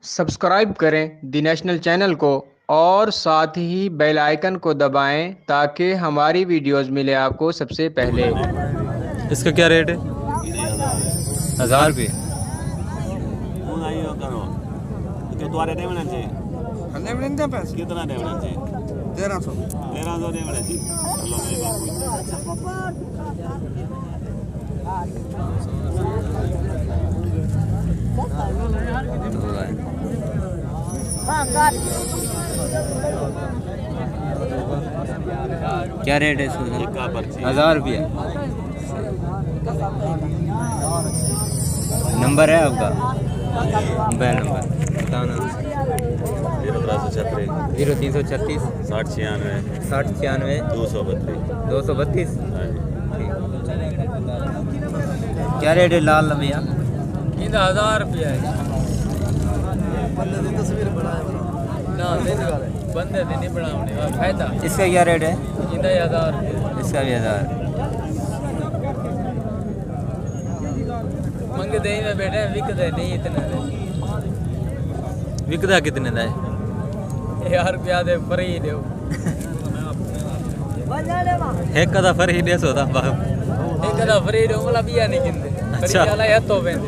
Subscribe करें दी national channel को और साथ ही बेल आइकन को दबाएं ताकि हमारी वीडियोस मिले आपको सबसे पहले। इसका क्या रेट है? 1000 रुपये। कितना देवना चाहिए? 1300 देवना चाहिए। क्या रेट है इसका? 1000 रुपये। नंबर है आपका? मोबाइल नंबर बताना। 0336 60 96 60 96 232 232। क्या रेट है लाल भैया? 1000 रुपया है। बंदे दे नहीं बनाने का फायदा। इसका क्या रेट है? 1000 रुपया। इसका भी 1000। मंगते ही में बैठे विकते नहीं इतने दे। विकदा कितने का है? 1000 रुपया दे पर ही दो। एक कदा फर ही देसो था बाप। एक दा फ्री दो मला बिया नहीं किंदे। अच्छा। वाला है तो बेंदे।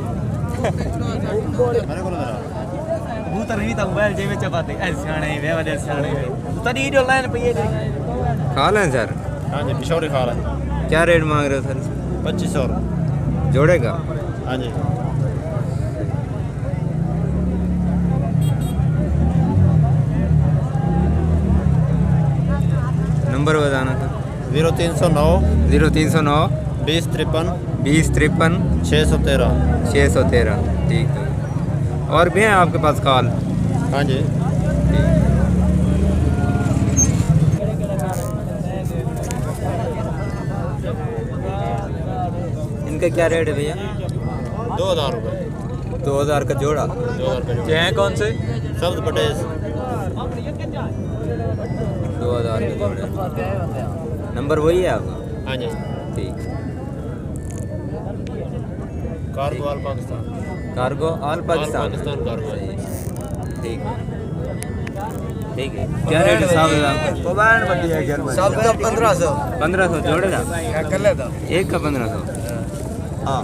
बूतर नहीं था मोबाइल जेब में चपाते ऐसे आने वे वाले आने वे तनी जो लाइन पे ये खा लें सर। हाँ जी पिशौरी खा रहा है। क्या रेट मांग रहे हो सर? 2500 जोड़े का? हाँ जी नंबर बताना सर। 0309 0309 20 53 20 53 613। 613। ठीक है। और भी हैं आपके पास कॉल? हाँ जी इनका क्या रेट है भैया? 2000 रुपये। 2000 का जोड़ा। 2000 का ये हैं कौन से? शब्द पटेश 2000 के जोड़े। नंबर वही है आपका? हाँ जी ठीक। Cargo all Pakistan. Cargo all Pakistan. Pakistan cargo है। ठीक है। ठीक है। क्या रेट है साहब? सब का 1500 1500 जोड़े का? कर लेता। एक का 1500। हाँ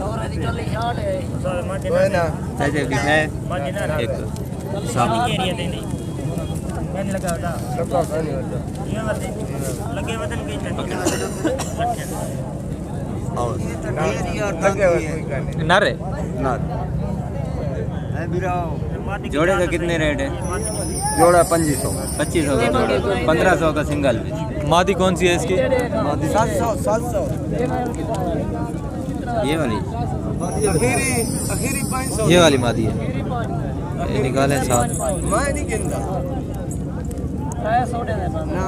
कोई ना ऐसे भी है एक साहब। ना रे जोड़े का कितने रेट है? जोड़ा 2500। 2500 का जोड़ा। 1500 का सिंगल। मादी कौन सी है इसकी? 700 ये वाली? आखिरी 500। ये वाली मादी है। ये निकालें साथ। मैं नहीं गिनता ना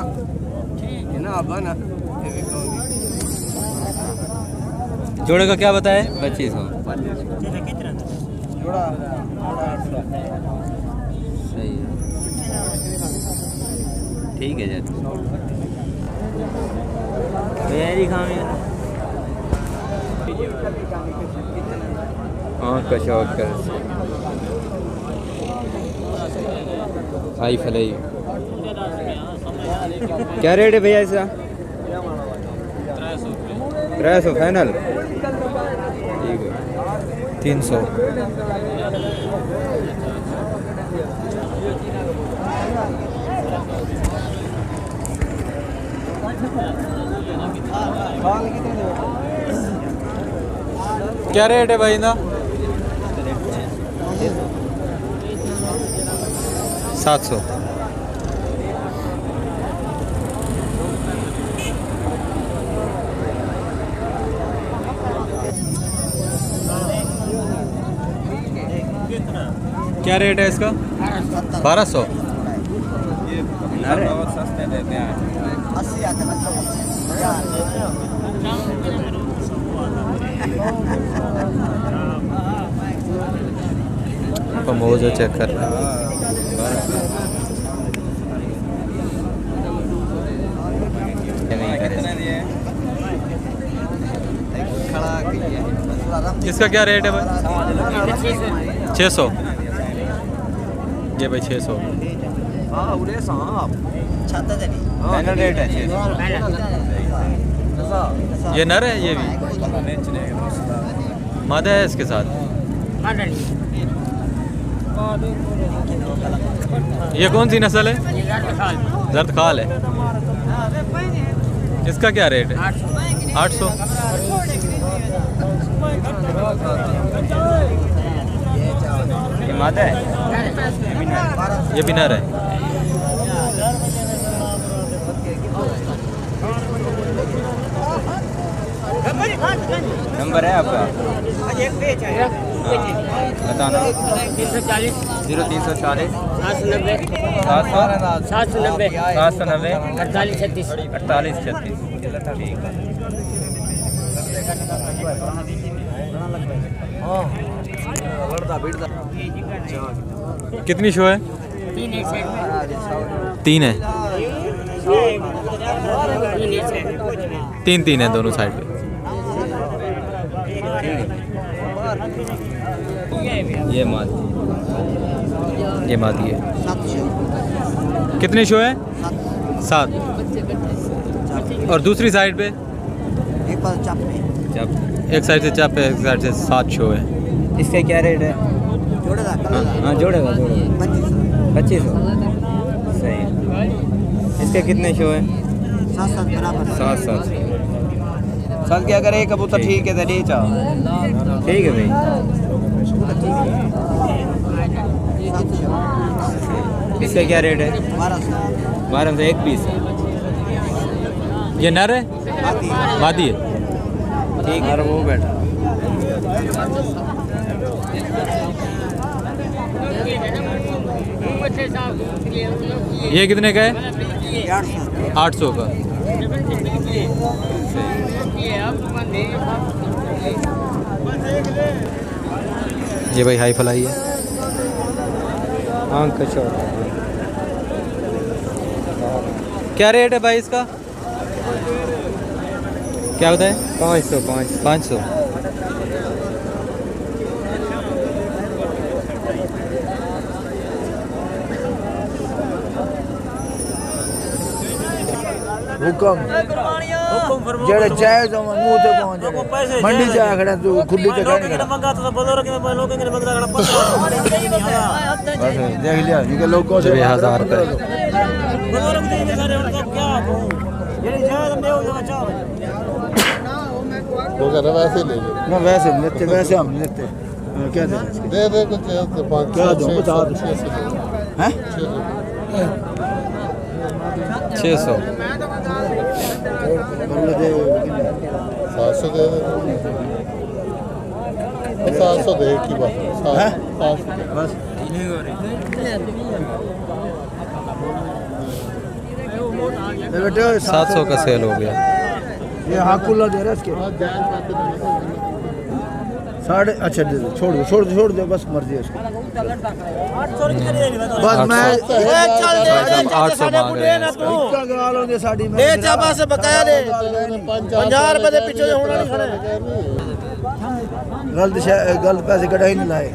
ना बना जोड़े का क्या बताए? 2500। जोड़ा सही है। ठीक है जब मेरी खामी आँख का शौक कर आई फलाई। क्या रेट है भैया इसका? 300 फाइनल। ठीक है। 300। क्या रेट है भाई ना? 700। क्या रेट है इसका? 1200। सस्ते देते हैं। मोज़ो चेक कर रहा इसका क्या रेट है भाई? 600। ये भाई 600। हाँ उड़े सांप फाइनल रेट है 600। ये नर है ये भी मादा है इसके साथ। ये कौन सी नस्ल है? जर्द खाल है। इसका क्या रेट है? 800। ये मादा है, ये भी नर है। नंबर है आपका? बताना। 340 0340 790 790 48 36 48 36। कितनी शो है? 3 है। 3 है दोनों साइड पे। ये मादी है। कितने शो है? 7। और दूसरी साइड पे एक साइड से चप है, एक साइड से 7 शो है। इसका क्या रेट है? हाँ जोड़ेगा 2500। सही है। इसके कितने शो है? 7 साल क्या करे कबूतर ठीक है तो ले जाओ। ठीक है भाई। इसका क्या रेट है? 1200 एक पीस। ये नर है मादी है? ठीक है वो बैठा। ये कितने का है? 800 का। ये भाई हाई फ्लाई है। आंख छोड़। क्या रेट है भाई इसका? क्या होता है? 500। हुक्म जेड़े जायज हो मुंह ते पहुंच जाए मंडी जा खड़ा तू खुली ते खड़ा मंगा तो बोलो के मैं लोग के मंगा खड़ा बस देख लिया ये लोग को 1000 रुपये। बोलो के देंगे सारे उनको क्या जेड़े जायज हम देओ जो चाहो तो कहना वैसे ले लो। ना वैसे हम लेते क्या दे दे कुछ 5 क्या दो बता हैं 600। 700 दे 700 दे की बात है। बस 700 का सेल हो गया। ये हाकुल्ला दे रहा है इसके साढ़े अच्छा दे दो छोड़ दो बस मर्जी है उसकी। बस मैं 800 मांग रहे हैं इसका। इतना गाल होंगे साड़ी में ले जा बस बकाया दे 50 रुपए दे पीछे होना नहीं खड़े गलत पैसे कढ़ा ही नहीं लाए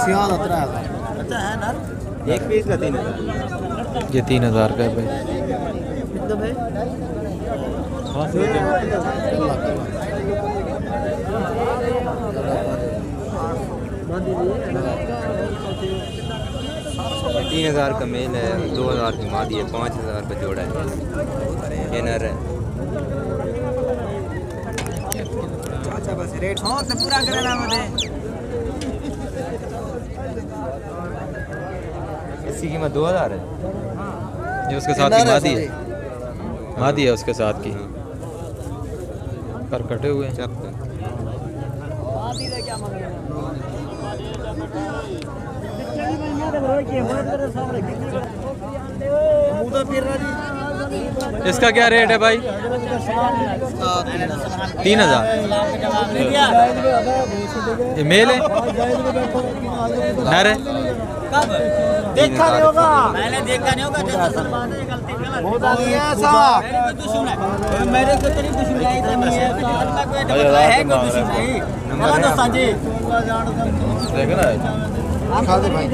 सियान उतरा अच्छा है ना एक पीस का 3000। ये 3000 का है भाई। तीन 3000 का मेल है, 2000 की मादी है, 5000 का जोड़ा है। ये नर है। अच्छा बस रेट हो तो पूरा करना मुझे। इसकी कीमत 2000 है। ये उसके साथ की मादी है उसके साथ की। पर कटे हुए हैं। इसका क्या रेट है भाई? 3000। ये मेल है नर है? देखा नहीं होगा मैंने देखा नहीं होगा जैसा सलमान ने गलती मेरे को तेरी दुश्मनी नहीं है कोई है कोई दुश्मनी नहीं नंबर दोस्त जी देखो ना खा दे भाई।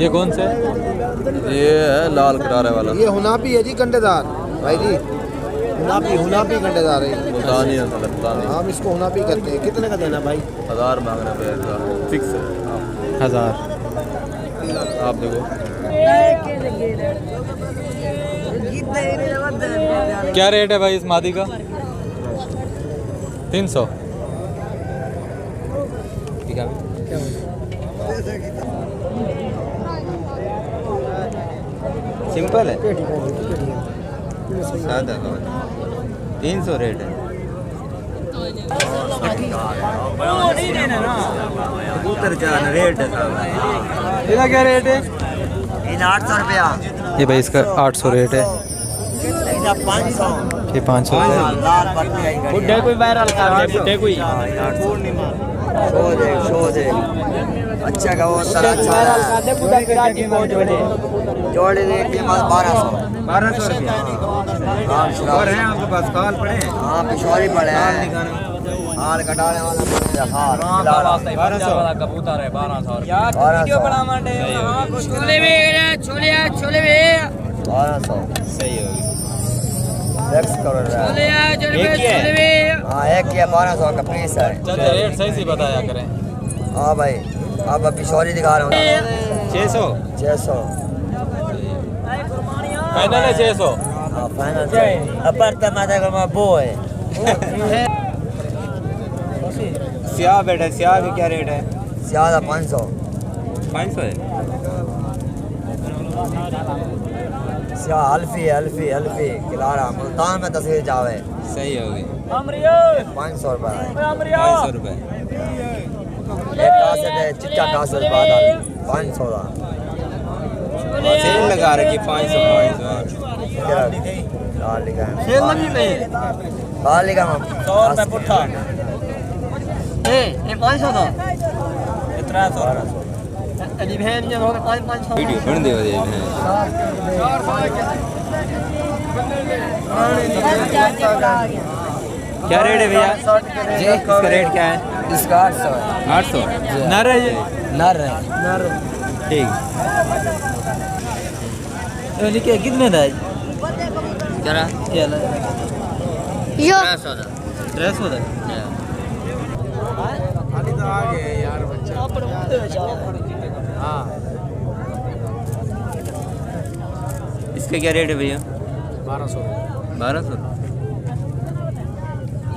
ये कौन से? ये है लाल करारे वाला। ये हुनापी है जी, कंडेदार भाई जी। हुनापी कंडेदार है। हम इसको हुनापी कहते हैं। कितने का देना भाई? 1000 मांगना पड़ेगा, फिक्स है 1000। आप देखो क्या रेट है भाई इस मादी का? 300। ठीक है। सिंपल है, सादा 300 रेट है। कबूतर का रेट है। इसका क्या रेट है? 800 रुपया। ये भाई इसका 800 रेट है। 500। ये 500 है। बुड्ढे कोई वायरल कर दे, बुड्ढे कोई शो दे अच्छा का वो सारा अच्छा वायरल कर दे, बुड्ढा किराए की बहुत जोड़े जोड़े दे के बाद 1200 रुपया। और हैं आपके पास काल पड़े हैं? हाँ पिछवाड़ी पड़े हैं, हाल कटाने वाला पड़े, हाल 1200 वाला कबूतर है 1200 यार वीडियो बना मांडे छोले भी छोले भी 1200 सही होगी। फिक्स करो छोले एक ही है। भी हाँ एक ही 1200 का पीस है। चलो रेट सही से बताया करें। हाँ भाई अब पिछवाड़ी दिखा रहा हूँ 600 600। फाइनल है 600। हाँ फाइनल अपर टमाटर का वो है। स्याह बेटा, स्याह का क्या रेट है? ज्यादा 500 500 है। सियाह अल्फी खिलारा मुल्तान में तस्वीर जावे। सही होगी। 500 रुपये 500 रुपये। एक कासे दे चिट्टा कासे बादल 500 का सेल लगा रखी 500। लाल लिखा है सेल लगी नहीं लाल लिखा हम 100 रुपए पुट्ठा ये 500 था इतना 100 अली बहन ये हो 500 वीडियो बन दे दे क्या रेट है भैया जी? इसका रेट क्या है? इसका 800 800 नर है ये? नर ठीक। तो लिखे कितने था जरा ये ला यो 300 था इसका क्या रेट है भैया? 1200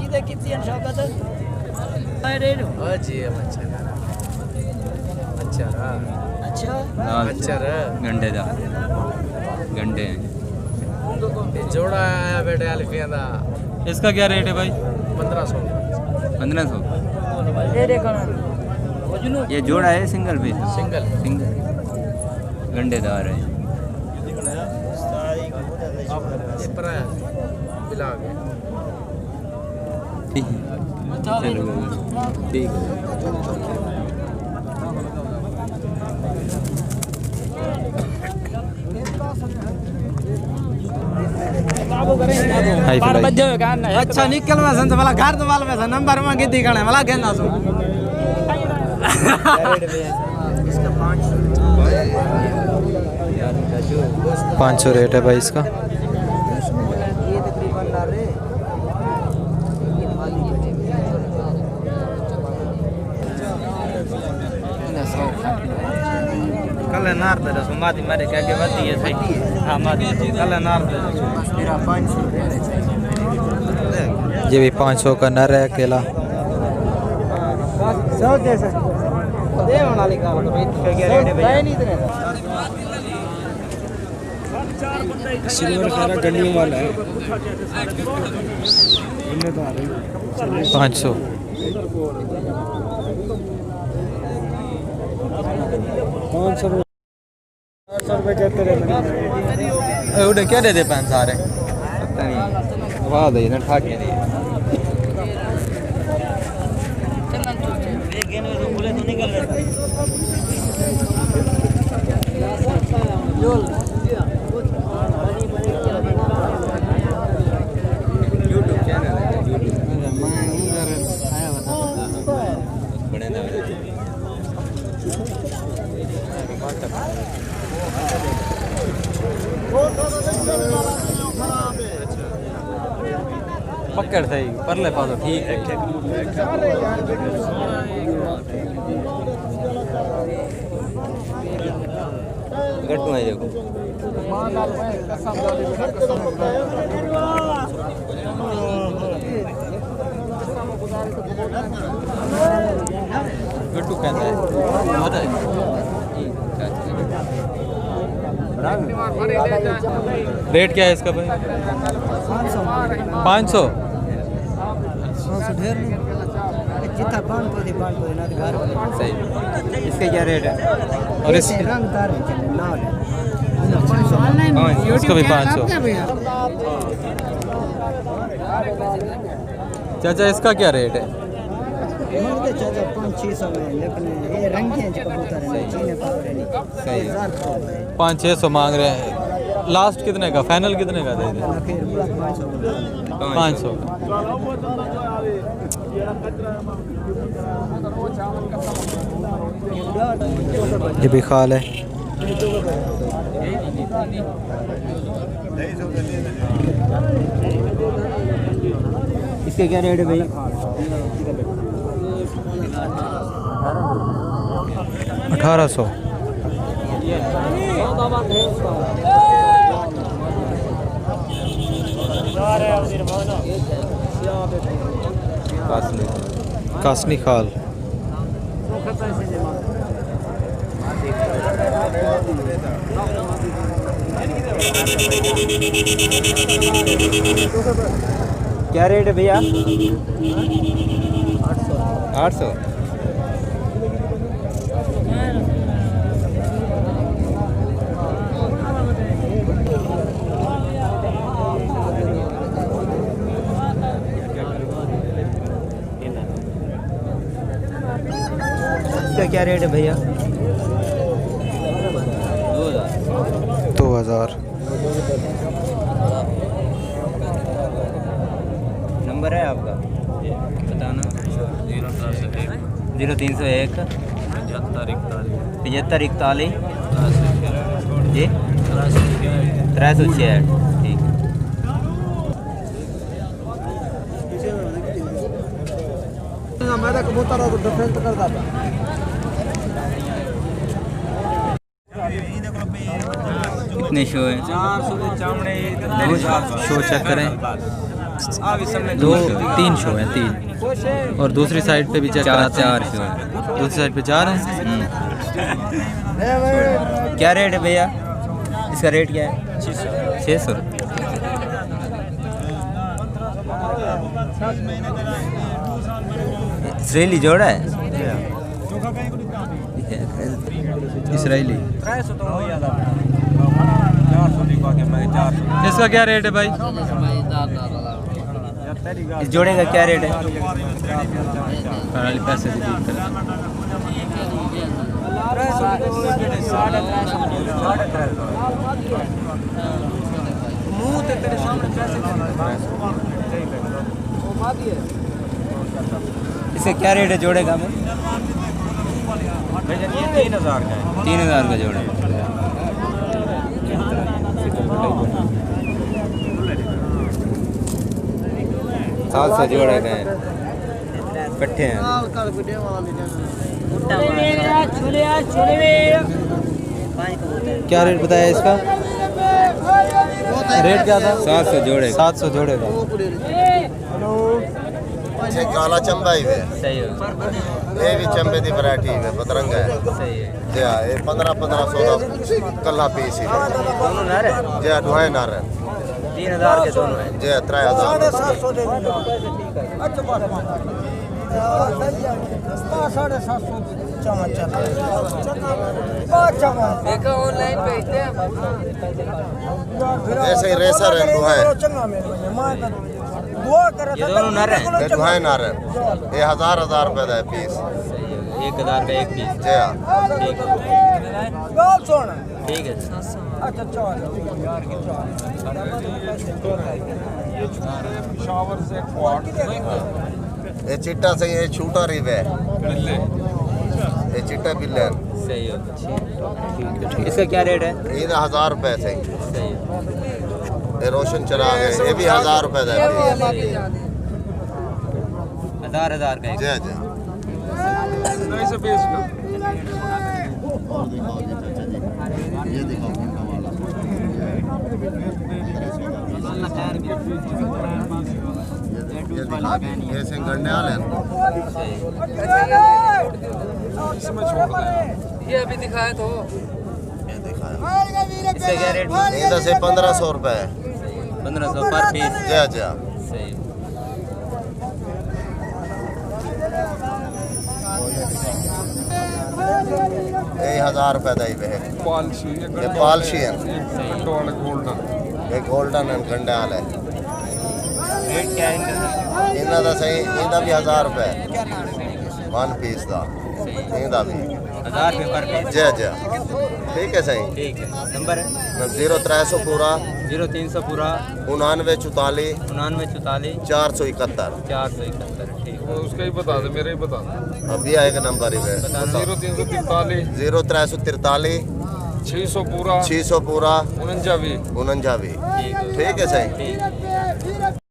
ये कितनी शौकत है रेट जी अच्छा अच्छा गंडेदार गंडे हैं। जोड़ा आया बेटे अल्फिया दा। इसका क्या रेट है भाई? 1500 1500। ये जोड़ा है सिंगल पीस? सिंगल गंडेदार है। ये पर मिला के ठीक है चलो ठीक है। अच्छा निकल में संत वाला घर तो वाला में नंबर में कितनी गणे वाला कहना सो इसका 500 रेट है भाई इसका। ये तकरीबन ला रहे कल नार दे सो मादी मारे के आगे बढ़ती है सही हां मादी कल नार दे मेरा 500 ये भी 500 का नर है अकेला। सौ दे सर दे वाला लिखा तो भाई क्या रेट है भैया नहीं इतने सिल्वर खारा गंडियों वाला है। 500 रुपए कहते रहे। उड़े क्या दे 5 सारे पता नहीं वाह दे ना ठाक के दिए। यूट्यूब चैनल है यूट्यूब बने पकड़ सही परले पासो ठीक है। गट्टू है देखो गट्टू कहता है रेट क्या है इसका भाई? 500। सही। इसके क्या रेट है? और इसका भी 500। चाचा इसका क्या रेट है? 500-600 में, लेकिन ये रंग के कबूतर है, चीने पावरे नहीं। सही है। 500-600 मांग रहे हैं। लास्ट कितने का? फाइनल कितने का दे दें? 500 का। ये भी खाल है। इसके क्या रेट है भाई? 1800। कासनी खाल। क्या रेट है भैया? 800। इसका क्या रेट है भैया? 2000। नंबर है आपका बताना। 0301 7541 जी 366। ठीक। मेरा कबूतर तो डिफरेंट करता था। कितने शो है? शो चेक करें। 2-3 शो हैं, 3। और दूसरी साइड पे भी चेक कराते हैं। 4 शो है। दूसरी साइड पे 4 हैं। क्या रेट है भैया? इसका रेट क्या है? 600। इसराइली जोड़ा है? इसराइली। इसका क्या रेट है भाई? इस जोड़े का क्या रेट है? पैसे इसका क्या रेट है जोड़े का? मैं 3000 का है। 3000 का जोड़ा। 700 जोड़े का है। पट्टे हैं। क्या रेट बताया इसका? रेट क्या था? 700 जोड़े। 700 जोड़े का। ये काला चंबा ही है। सही है। ये भी चंबे की वैरायटी है, बदरंगा है। सही है। जी हाँ, ये 1500 का कल्ला पीस ही है। दोनों ना रहे? जी हाँ, दुआएं ना रहे। 3000 के दोनों हैं। जी हाँ, 3000। ऐसे ही रेसर है, दुआएं। ये दोनों ना रहे? ये दुआएं ना रहे। ये 1000 रुपए का है पीस। 1000 का एक पीस। जी हाँ। ठीक है। ये चिट्टा से ये छूटा रिव है। ये चिट्टा बिल्ले सही हो ठीक है। इसका क्या रेट है? ये 1000 रुपए से सही है। ये रोशन चिराग है, ये भी 1000 रुपए देते हैं। 1000 का जी जी। ये दिखाओ किनका वाला ये दिखा ये से गंडे वाले ये अभी दिखाया तो ये दिखाया। इसका क्या रेट? इधर से 1500 रुपए 1500 पर पीस। जी जी। सही। ये 1000 रुपए दे वे ये पालशी है ये गोल्डन है गंडे वाले रेट क्या है इनका? इन्ना दा सही इन्ना भी 1000 रुपए वन पीस दा इन्दा भी 1000 रुपये पर पीस। जी जी। ठीक है सही। ठीक है। नंबर है 0300 पूरा 0300 पूरा 9944 9944 471 471। ठीक है। उसका ही बता दे, मेरा ही बता दे। अभी आएगा नंबर ही पे 0343 0343 600 पूरा 600 पूरा 49 49। ठीक है सही। ठीक है।